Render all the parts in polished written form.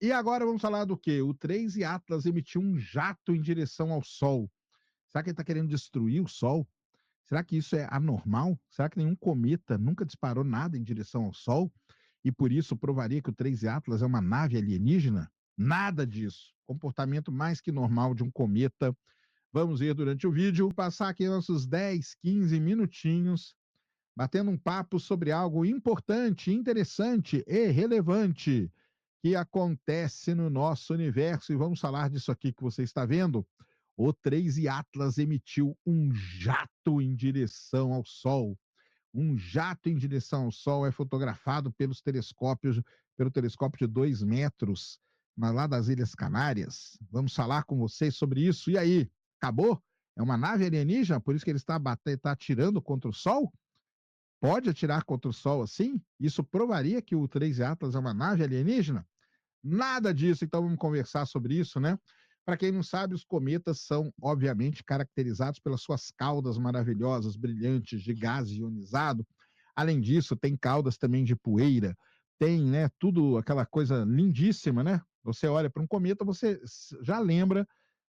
E agora vamos falar do quê? O 3 Atlas emitiu um jato em direção ao Sol. Será que ele está querendo destruir o Sol? Será que isso é anormal? Será que nenhum cometa nunca disparou nada em direção ao Sol? E por isso provaria que o 3 Atlas é uma nave alienígena? Nada disso. Comportamento mais que normal de um cometa. Vamos ver durante o vídeo. Vou passar aqui nossos 10, 15 minutinhos batendo um papo sobre algo importante, interessante e relevante que acontece no nosso universo. E vamos falar disso aqui que você está vendo. O 3 Atlas emitiu um jato em direção ao Sol. Um jato em direção ao Sol é fotografado pelo telescópio de 2 metros, lá das Ilhas Canárias. Vamos falar com vocês sobre isso. E aí, acabou? É uma nave alienígena? Por isso que ele está atirando contra o Sol? Pode atirar contra o Sol assim? Isso provaria que o 3 Atlas é uma nave alienígena? Nada disso, então vamos conversar sobre isso, né? Para quem não sabe, os cometas são, obviamente, caracterizados pelas suas caudas maravilhosas, brilhantes, de gás ionizado. Além disso, tem caudas também de poeira, tem, né, tudo aquela coisa lindíssima, né? Você olha para um cometa, você já lembra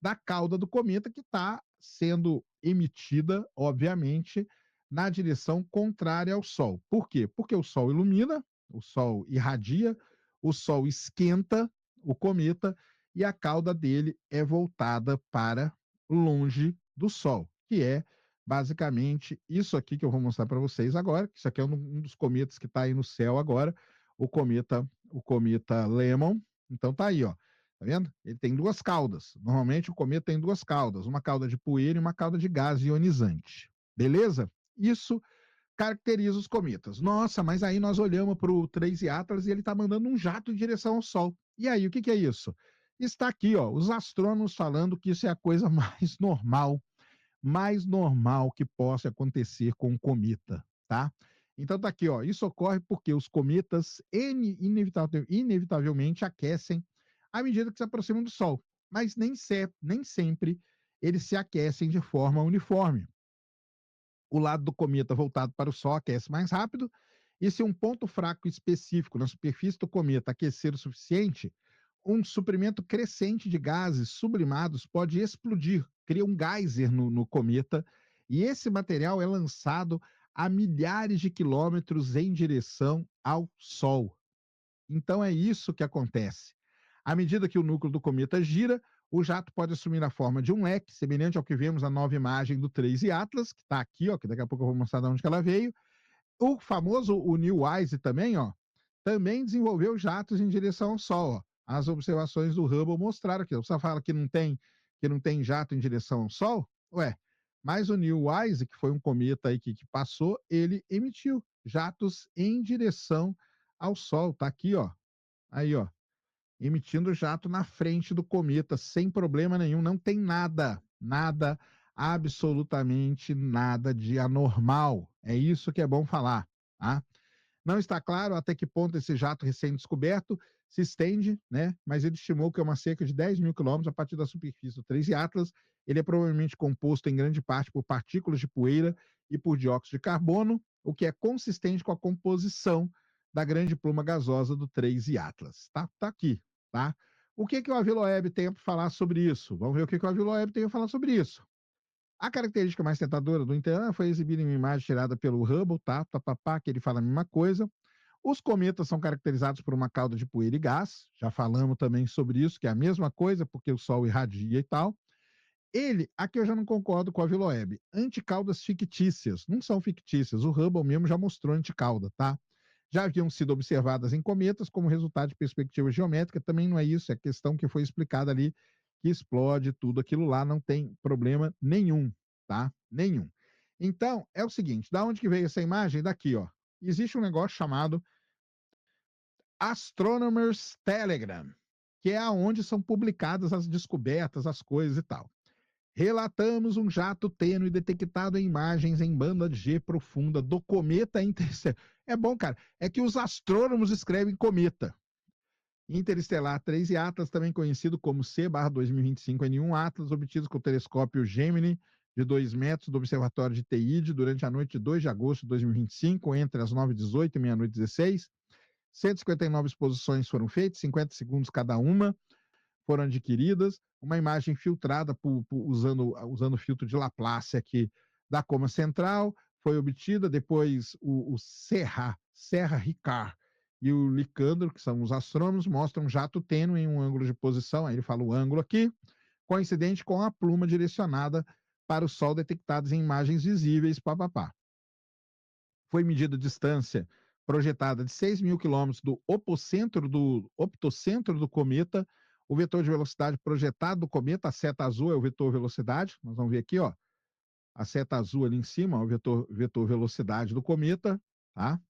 da cauda do cometa que está sendo emitida, obviamente, na direção contrária ao Sol. Por quê? Porque o Sol ilumina, o Sol irradia, o Sol esquenta o cometa e a cauda dele é voltada para longe do Sol, que é basicamente isso aqui que eu vou mostrar para vocês agora. Isso aqui é um dos cometas que está aí no céu agora, o cometa Lemmon. Então tá aí, ó. Tá vendo? Ele tem duas caudas. Normalmente o cometa tem duas caudas, uma cauda de poeira e uma cauda de gás ionizante. Beleza? Isso caracteriza os cometas. Nossa, mas aí nós olhamos para o 3 Atlas e ele está mandando um jato em direção ao Sol. E aí, o que, que é isso? Está aqui, ó, os astrônomos falando que isso é a coisa mais normal que possa acontecer com um cometa, tá? Então tá aqui, ó, isso ocorre porque os cometas inevitavelmente aquecem à medida que se aproximam do Sol, mas nem sempre eles se aquecem de forma uniforme. O lado do cometa voltado para o Sol aquece mais rápido, e se um ponto fraco específico na superfície do cometa aquecer o suficiente, um suprimento crescente de gases sublimados pode explodir, cria um geyser no cometa, e esse material é lançado a milhares de quilômetros em direção ao Sol. Então é isso que acontece. À medida que o núcleo do cometa gira, o jato pode assumir a forma de um leque, semelhante ao que vemos na nova imagem do 3 Atlas, que está aqui, ó, que daqui a pouco eu vou mostrar de onde que ela veio. O famoso, o Neil Wise também, ó, também desenvolveu jatos em direção ao Sol. Ó. As observações do Hubble mostraram que você fala que não tem jato em direção ao Sol, ué, mas o Neil Wise, que foi um cometa aí que passou, ele emitiu jatos em direção ao Sol. Tá aqui, ó. Aí, ó, emitindo jato na frente do cometa, sem problema nenhum, não tem nada, absolutamente nada de anormal. É isso que é bom falar, tá? Não está claro até que ponto esse jato recém-descoberto se estende, né? Mas ele estimou que é uma cerca de 10 mil quilômetros a partir da superfície do 3 Atlas. Ele é provavelmente composto em grande parte por partículas de poeira e por dióxido de carbono, o que é consistente com a composição da grande pluma gasosa do 3 Atlas. Tá aqui, tá? O que o Aviloeb tem para falar sobre isso? Vamos ver o que o Aviloeb tem a falar sobre isso. A característica mais tentadora do Interna foi exibida em uma imagem tirada pelo Hubble, tá? Papapá, que ele fala a mesma coisa. Os cometas são caracterizados por uma cauda de poeira e gás, já falamos também sobre isso, que é a mesma coisa, porque o Sol irradia e tal. Aqui eu já não concordo com a Viloeb, anticaudas fictícias, não são fictícias, o Hubble mesmo já mostrou anticauda, tá? Já haviam sido observadas em cometas como resultado de perspectiva geométrica, também não é isso, é questão que foi explicada ali, que explode tudo aquilo lá, não tem problema nenhum, tá? Nenhum. Então, é o seguinte, da onde que veio essa imagem? Daqui, ó. Existe um negócio chamado Astronomers Telegram, que é aonde são publicadas as descobertas, as coisas e tal. Relatamos um jato tênue detectado em imagens em banda G profunda do cometa interestelar. É bom, cara. É que os astrônomos escrevem cometa. Interestelar 3 Atlas, também conhecido como C/2025N1 Atlas, obtidos com o telescópio Gemini de 2 metros do Observatório de Teide durante a noite de 2 de agosto de 2025, entre as 9h18 e meia-noite 16. 159 exposições foram feitas, 50 segundos cada uma, foram adquiridas. Uma imagem filtrada usando o filtro de Laplace aqui da coma central foi obtida. Depois o Serra Ricard e o Licandro, que são os astrônomos, mostram um jato tênue em um ângulo de posição, aí ele fala o ângulo aqui, coincidente com a pluma direcionada para o Sol detectados em imagens visíveis, papapá. Foi medida a distância projetada de 6.000 quilômetros do optocentro do cometa. O vetor de velocidade projetado do cometa, a seta azul é o vetor velocidade. Nós vamos ver aqui, ó, a seta azul ali em cima, ó, o vetor velocidade do cometa, tá?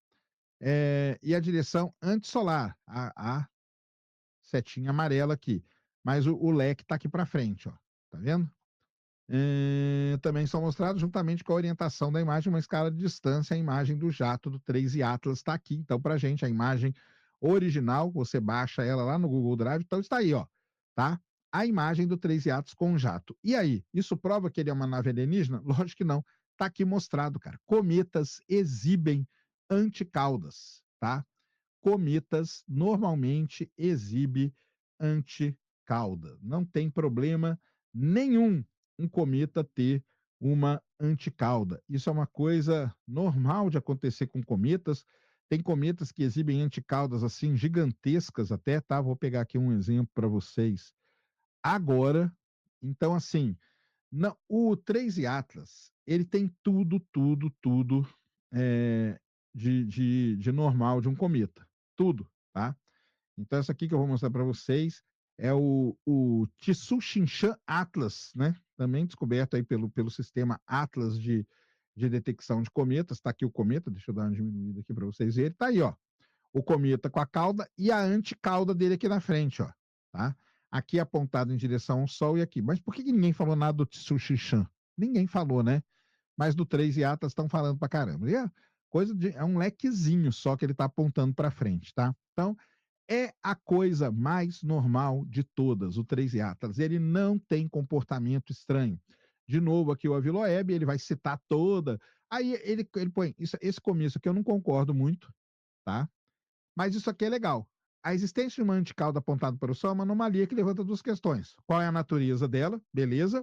E a direção antissolar, a setinha amarela aqui. Mas o leque está aqui para frente, ó. Tá vendo? Também são mostrados, juntamente com a orientação da imagem, uma escala de distância, a imagem do jato do 3 Atlas está aqui. Então, para a gente, a imagem original, você baixa ela lá no Google Drive, então está aí, ó, tá? A imagem do 3 Atlas com jato. E aí, isso prova que ele é uma nave alienígena? Lógico que não. Está aqui mostrado, cara. Cometas exibem anticaudas, tá? Cometas normalmente exibe anticauda. Não tem problema nenhum um cometa ter uma anticauda. Isso é uma coisa normal de acontecer com cometas. Tem cometas que exibem anticaudas assim gigantescas até, tá? Vou pegar aqui um exemplo para vocês agora. Então, assim, não, o 3 Atlas, ele tem tudo de normal de um cometa. Tudo, tá? Então, essa aqui que eu vou mostrar para vocês é o Tsuchinshan Atlas, né? Também descoberto aí pelo sistema Atlas de detecção de cometas. Está aqui o cometa, deixa eu dar uma diminuída aqui para vocês verem. Está aí, ó, o cometa com a cauda e a anticauda dele aqui na frente, ó, tá? Aqui apontado em direção ao Sol e aqui. Mas por que ninguém falou nada do Tsuchinshan? Ninguém falou, né? Mas do 3 e Atlas estão falando pra caramba. E é um lequezinho só que ele está apontando para frente, tá? Então, é a coisa mais normal de todas, o 3 e Atlas. Ele não tem comportamento estranho. De novo, aqui o Aviloeb, ele vai citar toda. Aí ele põe, esse começo aqui eu não concordo muito, tá? Mas isso aqui é legal. A existência de uma anticauda apontada para o Sol é uma anomalia que levanta duas questões. Qual é a natureza dela? Beleza.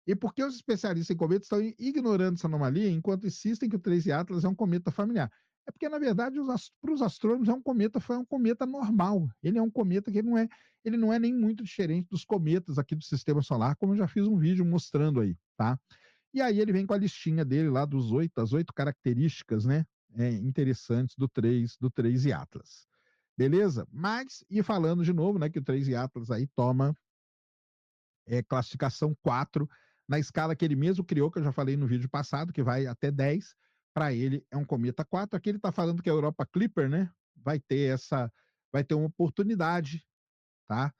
E por que os especialistas em cometas estão ignorando essa anomalia enquanto insistem que o 3 Atlas é um cometa familiar? É porque, na verdade, para os astrônomos foi um cometa normal. Ele é um cometa que ele não é nem muito diferente dos cometas aqui do Sistema Solar, como eu já fiz um vídeo mostrando aí, tá? E aí ele vem com a listinha dele lá das 8 características, né, interessantes do 3 Atlas. Beleza? Mas, e falando de novo, né, que o 3 Atlas aí toma classificação 4 na escala que ele mesmo criou, que eu já falei no vídeo passado, que vai até 10. Para ele é um cometa 4. Aqui ele está falando que a Europa Clipper, né, vai ter uma oportunidade, tá?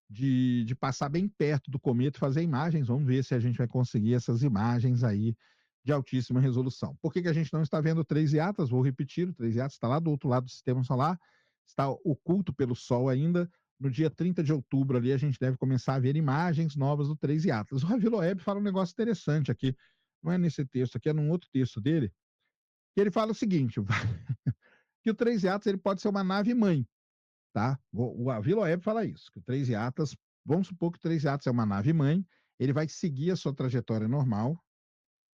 De passar bem perto do cometa e fazer imagens. Vamos ver se a gente vai conseguir essas imagens aí de altíssima resolução. Por que a gente não está vendo o 3 Atlas? Vou repetir, o 3 Atlas está lá do outro lado do sistema solar, está oculto pelo Sol ainda. No dia 30 de outubro ali a gente deve começar a ver imagens novas do 3 Atlas. O Ravi Loeb fala um negócio interessante aqui, não é nesse texto aqui, é num outro texto dele, que ele fala o seguinte, que o 3 Atlas ele pode ser uma nave mãe, tá? O Ravi Loeb fala isso, que o 3 Atlas, vamos supor que o 3 Atlas é uma nave mãe, ele vai seguir a sua trajetória normal,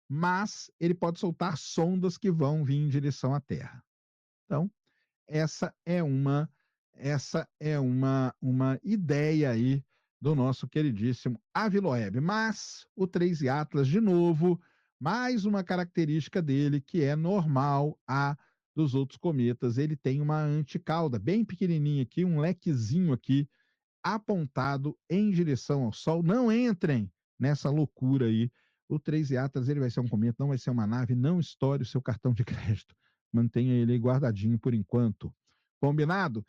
mas ele pode soltar sondas que vão vir em direção à Terra. Então, essa é uma ideia aí do nosso queridíssimo Aviloeb. Mas o 3 Atlas, de novo, mais uma característica dele que é normal a dos outros cometas. Ele tem uma anticauda bem pequenininha aqui, um lequezinho aqui, apontado em direção ao Sol. Não entrem nessa loucura aí. O 3 Atlas ele vai ser um cometa, não vai ser uma nave. Não estoure o seu cartão de crédito. Mantenha ele aí guardadinho por enquanto. Combinado?